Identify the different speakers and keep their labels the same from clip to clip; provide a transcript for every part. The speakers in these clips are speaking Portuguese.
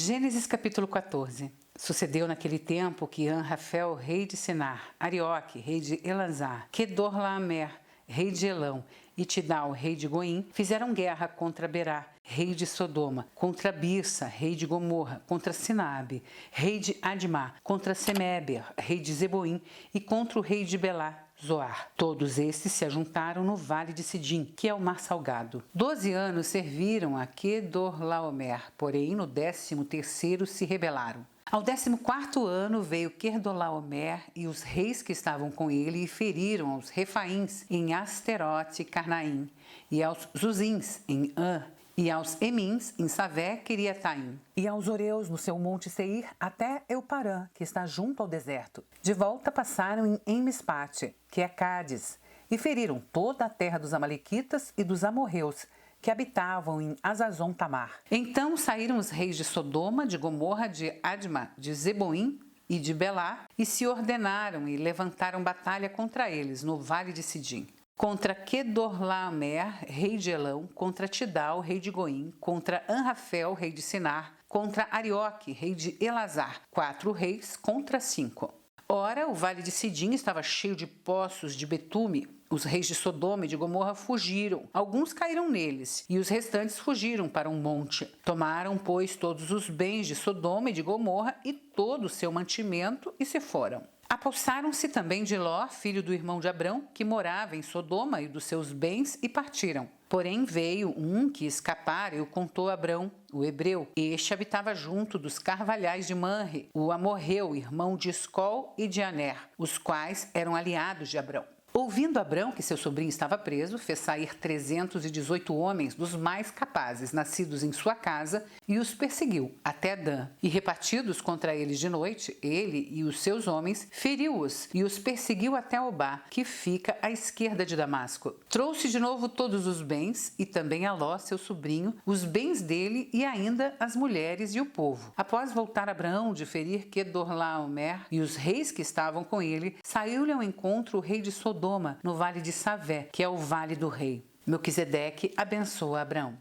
Speaker 1: Gênesis capítulo 14. Sucedeu naquele tempo que Anrafel, rei de Sinar, Arioque, rei de Elazar, Quedorlaomer, rei de Elão, e Tidal, rei de Goim, fizeram guerra contra Berá, rei de Sodoma, contra Birsa, rei de Gomorra, contra Sinabe, rei de Admá, contra Semeber, rei de Zeboim, e contra o rei de Belá, Zoar. Todos estes se ajuntaram no vale de Sidim, que é o mar salgado. 12 anos serviram a Quedorlaomer, porém no 13º se rebelaram. Ao 14º ano veio Quedorlaomer e os reis que estavam com ele e feriram aos Refaíns em Asterote e Carnaim, e aos Zuzins em An, e aos Emins em Savé, Quiriataim, e aos Oreus no seu monte Seir, até Euparã, que está junto ao deserto. De volta passaram em Mispate, que é Cádiz, e feriram toda a terra dos Amalequitas e dos Amorreus, que habitavam em Azazon Tamar. Então saíram os reis de Sodoma, de Gomorra, de Adma, de Zeboim e de Belá, e se ordenaram e levantaram batalha contra eles no vale de Sidim. Contra Quedorlaomer, rei de Elão, contra Tidal, rei de Goim, contra Anrafel, rei de Sinar, contra Arioque, rei de Elazar, 4 reis contra 5. Ora, o vale de Sidim estava cheio de poços de betume. Os reis de Sodoma e de Gomorra fugiram. Alguns caíram neles, e os restantes fugiram para um monte. Tomaram, pois, todos os bens de Sodoma e de Gomorra e todo o seu mantimento e se foram. Apossaram-se também de Ló, filho do irmão de Abrão, que morava em Sodoma, e dos seus bens, e partiram. Porém veio um que escapara e o contou a Abrão, o hebreu. Este habitava junto dos carvalhais de Manre, o amorreu, irmão de Escol e de Aner, os quais eram aliados de Abrão. Ouvindo Abrão que seu sobrinho estava preso, fez sair 318 homens dos mais capazes, nascidos em sua casa, e os perseguiu até Dan. E repartidos contra eles de noite, ele e os seus homens, feriu-os e os perseguiu até Obá, que fica à esquerda de Damasco. Trouxe de novo todos os bens, e também a Ló, seu sobrinho, os bens dele e ainda as mulheres e o povo. Após voltar Abraão de ferir Quedorlaomer e os reis que estavam com ele, saiu-lhe ao encontro o rei de Sodoma, no vale de Savé, que é o vale do rei. Melquisedeque abençoa Abrão.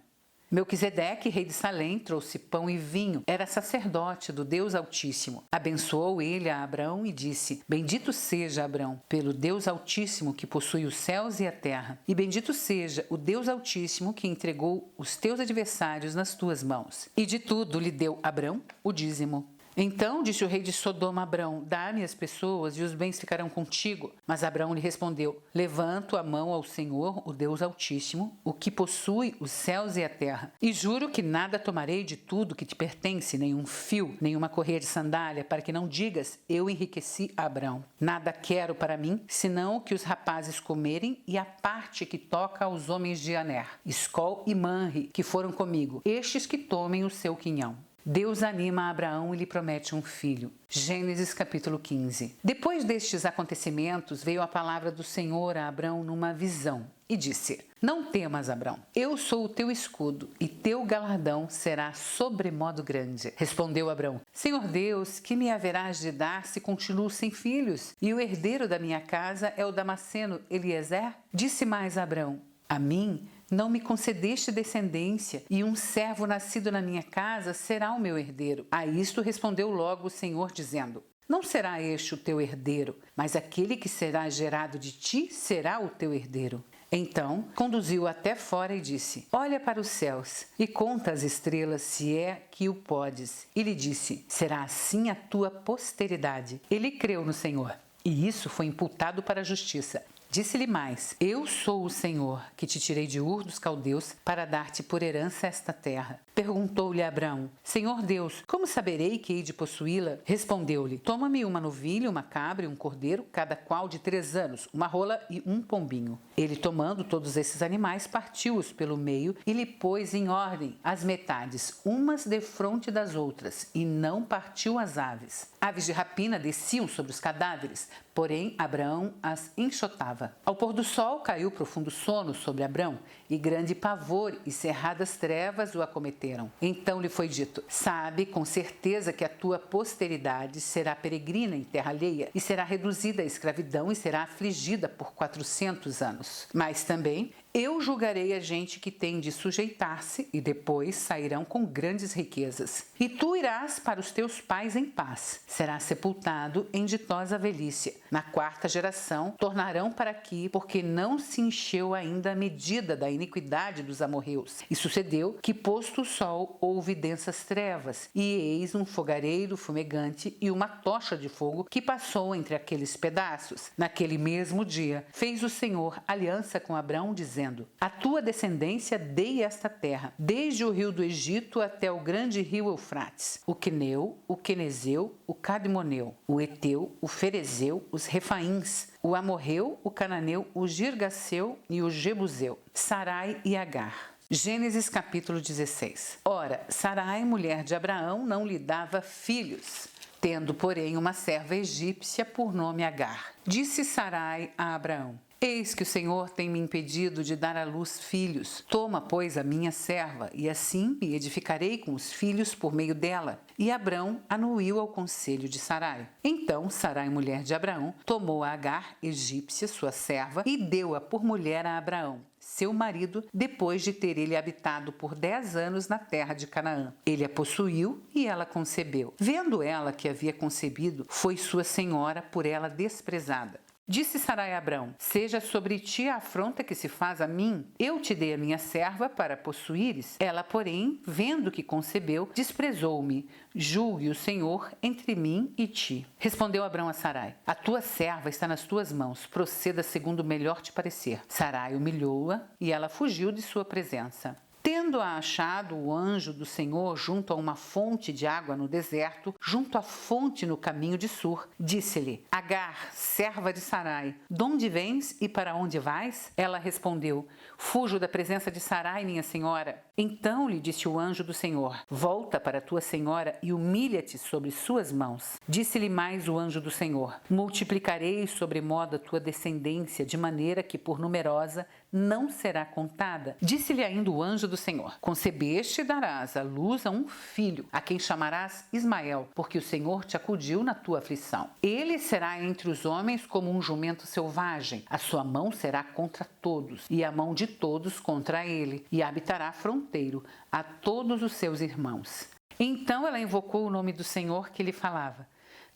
Speaker 1: Melquisedeque, rei de Salém, trouxe pão e vinho, era sacerdote do Deus Altíssimo. Abençoou ele a Abrão e disse: Bendito seja Abrão, pelo Deus Altíssimo que possui os céus e a terra, e bendito seja o Deus Altíssimo que entregou os teus adversários nas tuas mãos. E de tudo lhe deu Abrão o dízimo. Então disse o rei de Sodoma a Abrão: Dá-me as pessoas e os bens ficarão contigo. Mas Abrão lhe respondeu: Levanto a mão ao Senhor, o Deus Altíssimo, o que possui os céus e a terra, e juro que nada tomarei de tudo que te pertence, nem um fio, nem uma correia de sandália, para que não digas: Eu enriqueci a Abrão. Nada quero para mim, senão o que os rapazes comerem e a parte que toca aos homens de Aner, Escol e Manre, que foram comigo, estes que tomem o seu quinhão. Deus anima Abraão e lhe promete um filho. Gênesis capítulo 15. Depois destes acontecimentos, veio a palavra do Senhor a Abrão numa visão e disse: Não temas, Abrão, eu sou o teu escudo e teu galardão será sobremodo grande. Respondeu Abrão: Senhor Deus, que me haverás de dar se continuo sem filhos? E o herdeiro da minha casa é o Damasceno Eliezer? Disse mais Abrão: A mim não me concedeste descendência, e um servo nascido na minha casa será o meu herdeiro. A isto respondeu logo o Senhor, dizendo: Não será este o teu herdeiro, mas aquele que será gerado de ti será o teu herdeiro. Então conduziu-o até fora e disse: Olha para os céus e conta as estrelas, se é que o podes. E lhe disse: Será assim a tua posteridade. Ele creu no Senhor, e isso foi imputado para a justiça. Disse-lhe mais: Eu sou o Senhor, que te tirei de Ur dos Caldeus para dar-te por herança esta terra. Perguntou-lhe Abrão: Senhor Deus, como saberei que hei de possuí-la? Respondeu-lhe: Toma-me uma novilha, uma cabra e um cordeiro, cada qual de 3 anos, uma rola e um pombinho. Ele, tomando todos esses animais, partiu-os pelo meio e lhe pôs em ordem as metades, umas defronte das outras, e não partiu as aves. Aves de rapina desciam sobre os cadáveres, porém Abraão as enxotava. Ao pôr do sol caiu profundo sono sobre Abrão, e grande pavor e cerradas trevas o acometeram. Então lhe foi dito: Sabe com certeza que a tua posteridade será peregrina em terra alheia, e será reduzida à escravidão e será afligida por 400 anos. Mas também Eu julgarei a gente que tem de sujeitar-se e depois sairão com grandes riquezas. E tu irás para os teus pais em paz. Serás sepultado em ditosa velhice. Na 4ª geração tornarão para aqui, porque não se encheu ainda a medida da iniquidade dos amorreus. E sucedeu que, posto o sol, houve densas trevas, e eis um fogareiro fumegante e uma tocha de fogo que passou entre aqueles pedaços. Naquele mesmo dia, fez o Senhor aliança com Abrão, dizendo: a tua descendência dei esta terra, desde o rio do Egito até o grande rio Eufrates, o Queneu, o Quenezeu, o Cadmoneu, o Eteu, o Ferezeu, os Refaíns, o Amorreu, o Cananeu, o Girgaseu e o Jebuseu, Sarai e Agar. Gênesis capítulo 16. Ora, Sarai, mulher de Abraão, não lhe dava filhos, tendo, porém, uma serva egípcia por nome Agar. Disse Sarai a Abraão: eis que o Senhor tem me impedido de dar à luz filhos. Toma, pois, a minha serva, e assim me edificarei com os filhos por meio dela. E Abrão anuiu ao conselho de Sarai. Então Sarai, mulher de Abraão, tomou a Agar, egípcia, sua serva, e deu-a por mulher a Abraão, seu marido, depois de ter ele habitado por 10 anos na terra de Canaã. Ele a possuiu e ela concebeu. Vendo ela que havia concebido, foi sua senhora por ela desprezada. Disse Sarai a Abrão: seja sobre ti a afronta que se faz a mim. Eu te dei a minha serva para possuíres. Ela, porém, vendo que concebeu, desprezou-me. Julgue o Senhor entre mim e ti. Respondeu Abrão a Sarai: a tua serva está nas tuas mãos. Proceda segundo melhor te parecer. Sarai humilhou-a e ela fugiu de sua presença. Tendo-a achado o anjo do Senhor junto a uma fonte de água no deserto, junto à fonte no caminho de Sur, disse-lhe: Agar, serva de Sarai, de onde vens e para onde vais? Ela respondeu: fujo da presença de Sarai, minha senhora. Então lhe disse o anjo do Senhor: volta para tua senhora e humilha-te sobre suas mãos. Disse-lhe mais o anjo do Senhor: multiplicarei sobremodo a tua descendência, de maneira que por numerosa não será contada. Disse-lhe ainda o anjo do Senhor: concebeste e darás à luz a um filho, a quem chamarás Ismael, porque o Senhor te acudiu na tua aflição. Ele será entre os homens como um jumento selvagem, a sua mão será contra todos, e a mão de todos contra ele, e habitará fronteiro a todos os seus irmãos. Então ela invocou o nome do Senhor que lhe falava: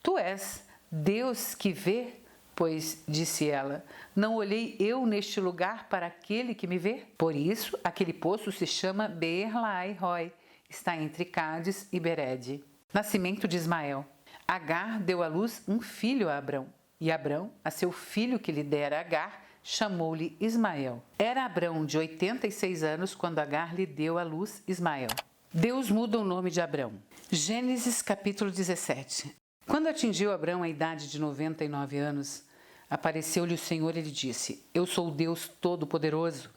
Speaker 1: tu és Deus que vê? Pois, disse ela, não olhei eu neste lugar para aquele que me vê? Por isso, aquele poço se chama Beer-Lahai-Roi, está entre Cádiz e Berede. Nascimento de Ismael. Agar deu à luz um filho a Abrão, e Abrão, a seu filho que lhe dera Agar, chamou-lhe Ismael. Era Abrão de 86 anos quando Agar lhe deu à luz Ismael. Deus muda o nome de Abrão. Gênesis capítulo 17. Quando atingiu Abrão a idade de 99 anos, apareceu-lhe o Senhor e lhe disse: eu sou o Deus Todo-Poderoso,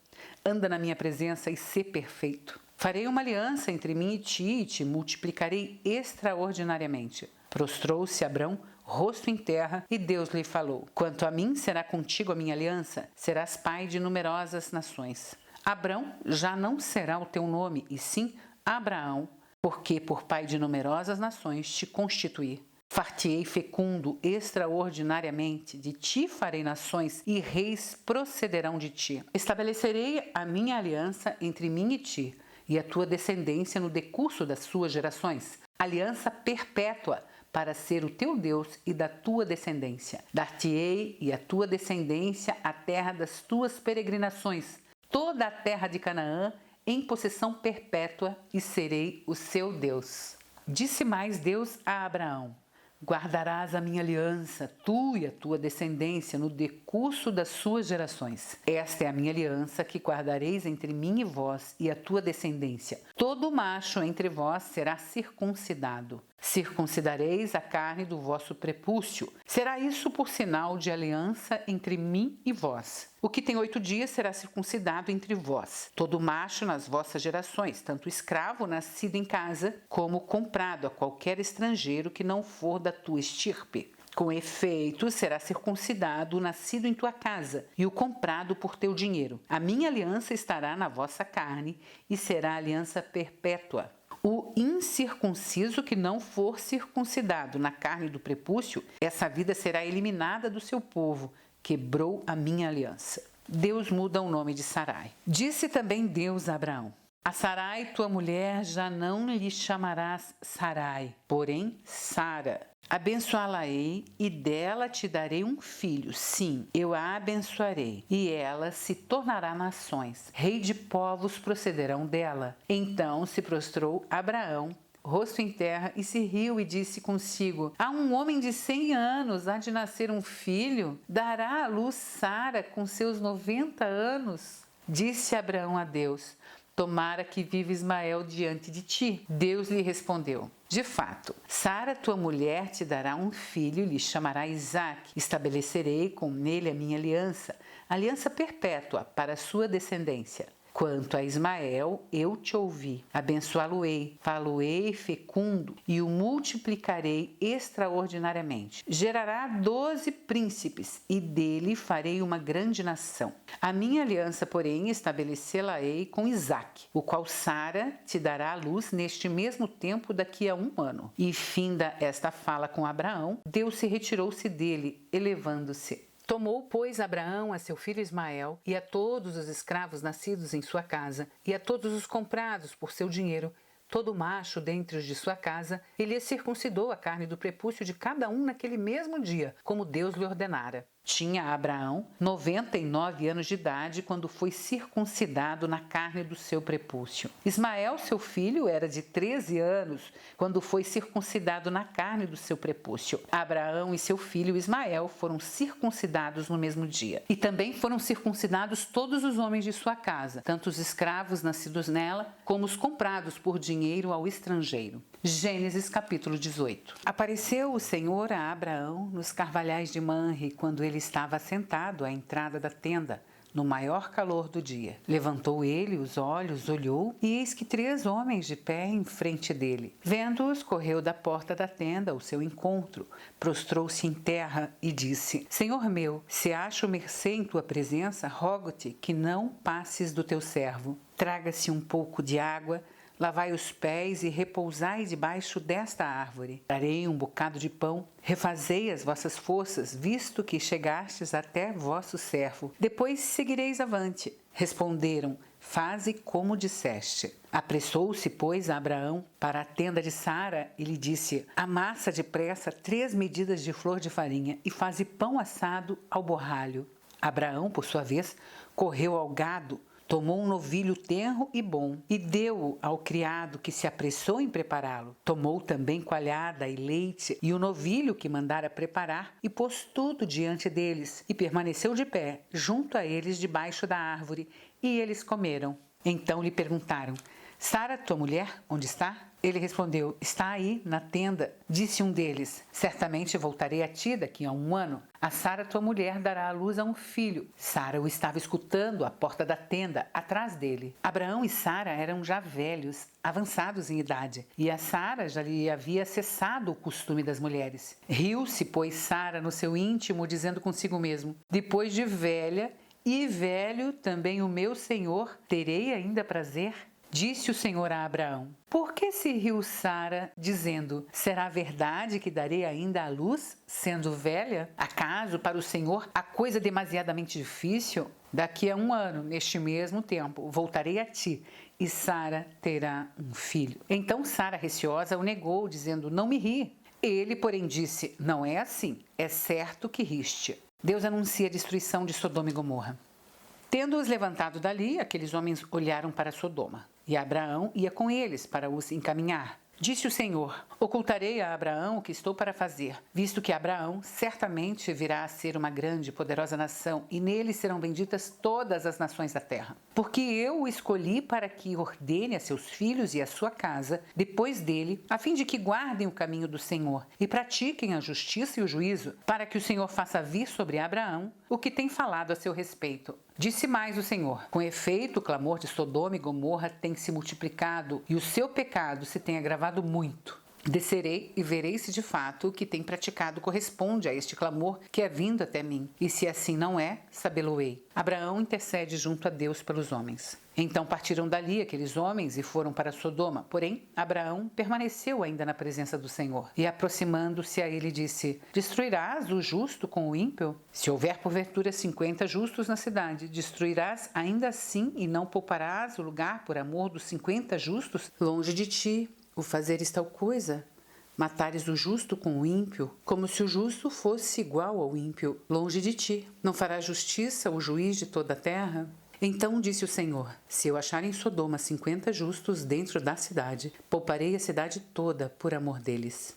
Speaker 1: anda na minha presença e sê perfeito. Farei uma aliança entre mim e te multiplicarei extraordinariamente. Prostrou-se Abrão, rosto em terra, e Deus lhe falou: quanto a mim, será contigo a minha aliança, serás pai de numerosas nações. Abrão já não será o teu nome, e sim Abraão, porque por pai de numerosas nações te constituí. Far-te-ei fecundo extraordinariamente, de ti farei nações e reis procederão de ti. Estabelecerei a minha aliança entre mim e ti, e a tua descendência no decurso das suas gerações, aliança perpétua para ser o teu Deus e da tua descendência. Dar-te-ei e a tua descendência a terra das tuas peregrinações, toda a terra de Canaã em possessão perpétua, e serei o seu Deus. Disse mais Deus a Abraão: guardarás a minha aliança, tu e a tua descendência, no decurso das suas gerações. Esta é a minha aliança que guardareis entre mim e vós e a tua descendência. Todo macho entre vós será circuncidado. Circuncidareis a carne do vosso prepúcio. Será isso por sinal de aliança entre mim e vós. O que tem 8 dias será circuncidado entre vós. Todo macho nas vossas gerações, tanto escravo nascido em casa, como comprado a qualquer estrangeiro que não for da tua estirpe. Com efeito, será circuncidado o nascido em tua casa e o comprado por teu dinheiro. A minha aliança estará na vossa carne e será aliança perpétua. O incircunciso que não for circuncidado na carne do prepúcio, essa vida será eliminada do seu povo. Quebrou a minha aliança. Deus muda o nome de Sarai. Disse também Deus a Abraão: a Sarai, tua mulher, já não lhe chamarás Sarai, porém Sara. Abençoá-la-ei e dela te darei um filho. Sim, eu a abençoarei e ela se tornará nações. Rei de povos procederão dela. Então se prostrou Abraão, rosto em terra, e se riu e disse consigo: a um homem de 100 anos há de nascer um filho? Dará à luz Sara com seus 90 anos? Disse Abraão a Deus: tomara que viva Ismael diante de ti. Deus lhe respondeu: de fato, Sara, tua mulher, te dará um filho e lhe chamará Isaque. Estabelecerei com ele a minha aliança, aliança perpétua para a sua descendência. Quanto a Ismael, eu te ouvi. Abençoá-lo-ei, fá-lo-ei fecundo e o multiplicarei extraordinariamente. Gerará 12 príncipes e dele farei uma grande nação. A minha aliança, porém, estabelecê-la-ei com Isaque, o qual Sara te dará à luz neste mesmo tempo daqui a 1 ano. E finda esta fala com Abraão, Deus se retirou-se dele, elevando-se. Tomou, pois, Abraão a seu filho Ismael e a todos os escravos nascidos em sua casa e a todos os comprados por seu dinheiro, todo macho dentre os de sua casa, e lhe circuncidou a carne do prepúcio de cada um naquele mesmo dia, como Deus lhe ordenara. Tinha Abraão 99 anos de idade quando foi circuncidado na carne do seu prepúcio. Ismael, seu filho, era de 13 anos quando foi circuncidado na carne do seu prepúcio. Abraão e seu filho Ismael foram circuncidados no mesmo dia. E também foram circuncidados todos os homens de sua casa, tanto os escravos nascidos nela, como os comprados por dinheiro ao estrangeiro. Gênesis capítulo 18. Apareceu o Senhor a Abraão nos carvalhais de Manre, quando ele estava assentado à entrada da tenda, no maior calor do dia. Levantou ele os olhos, olhou, e eis que 3 homens de pé em frente dele. Vendo-os, correu da porta da tenda ao seu encontro, prostrou-se em terra e disse: Senhor meu, se acho mercê em tua presença, rogo-te que não passes do teu servo. Traga-se um pouco de água, lavai os pés e repousai debaixo desta árvore. Darei um bocado de pão, refazei as vossas forças, visto que chegastes até vosso servo. Depois seguireis avante. Responderam: faze como disseste. Apressou-se, pois, Abraão para a tenda de Sara e lhe disse: amassa depressa 3 medidas de flor de farinha e faze pão assado ao borralho. Abraão, por sua vez, correu ao gado, tomou um novilho tenro e bom e deu-o ao criado que se apressou em prepará-lo. Tomou também coalhada e leite e o novilho que mandara preparar e pôs tudo diante deles e permaneceu de pé junto a eles debaixo da árvore e eles comeram. Então lhe perguntaram: Sara, tua mulher, onde está? Ele respondeu: está aí, na tenda. Disse um deles: certamente voltarei a ti daqui a 1 ano. A Sara, tua mulher, dará à luz a um filho. Sara o estava escutando à porta da tenda, atrás dele. Abraão e Sara eram já velhos, avançados em idade, e a Sara já lhe havia cessado o costume das mulheres. Riu-se, pois, Sara no seu íntimo, dizendo consigo mesmo: depois de velha e velho também o meu senhor, terei ainda prazer? Disse o Senhor a Abraão: por que se riu Sara, dizendo: será verdade que darei ainda à luz, sendo velha? Acaso para o Senhor há coisa demasiadamente difícil? Daqui a 1 ano, neste mesmo tempo, voltarei a ti, e Sara terá um filho. Então Sara, receosa, o negou, dizendo: não me ri. Ele, porém, disse: não é assim, é certo que riste. Deus anuncia a destruição de Sodoma e Gomorra. Tendo-os levantado dali, aqueles homens olharam para Sodoma, e Abraão ia com eles para os encaminhar. Disse o Senhor: ocultarei a Abraão o que estou para fazer, visto que Abraão certamente virá a ser uma grande e poderosa nação, e nele serão benditas todas as nações da terra. Porque eu o escolhi para que ordene a seus filhos e a sua casa, depois dele, a fim de que guardem o caminho do Senhor, e pratiquem a justiça e o juízo, para que o Senhor faça vir sobre Abraão o que tem falado a seu respeito. Disse mais o Senhor: com efeito, o clamor de Sodoma e Gomorra tem se multiplicado, e o seu pecado se tem agravado muito. Descerei e verei se de fato o que tem praticado corresponde a este clamor que é vindo até mim. E se assim não é, sabê-lo-ei. Abraão intercede junto a Deus pelos homens. Então partiram dali aqueles homens e foram para Sodoma. Porém, Abraão permaneceu ainda na presença do Senhor. E aproximando-se a ele, disse: Destruirás o justo com o ímpio? Se houver porventura 50 justos na cidade, destruirás ainda assim e não pouparás o lugar por amor dos 50 justos? Longe de ti o fazeres tal coisa, matares o justo com o ímpio, como se o justo fosse igual ao ímpio, longe de ti. Não fará justiça o juiz de toda a terra? Então disse o Senhor: Se eu achar em Sodoma 50 justos dentro da cidade, pouparei a cidade toda por amor deles.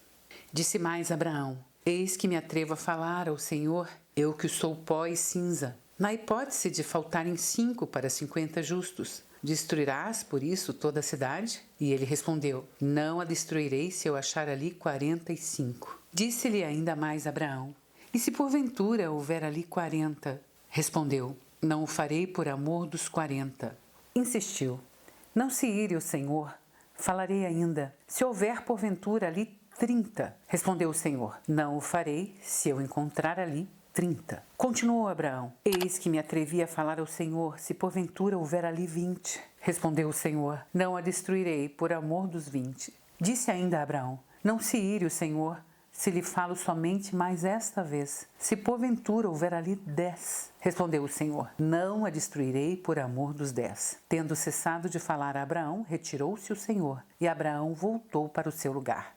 Speaker 1: Disse mais Abraão: Eis que me atrevo a falar ao Senhor, eu que sou pó e cinza. Na hipótese de faltarem 5 para 50 justos, destruirás por isso toda a cidade? E ele respondeu: Não a destruirei se eu achar ali 45. Disse-lhe ainda mais Abraão: E se porventura houver ali 40? Respondeu: Não o farei por amor dos 40. Insistiu: Não se ire o Senhor, falarei ainda. Se houver porventura ali 30. Respondeu o Senhor: Não o farei se eu encontrar ali 30. Continuou Abraão: Eis que me atrevi a falar ao Senhor, se porventura houver ali 20. Respondeu o Senhor: Não a destruirei por amor dos 20. Disse ainda Abraão: Não se ire o Senhor, se lhe falo somente mais esta vez, se porventura houver ali 10. Respondeu o Senhor: Não a destruirei por amor dos 10. Tendo cessado de falar a Abraão, retirou-se o Senhor, e Abraão voltou para o seu lugar.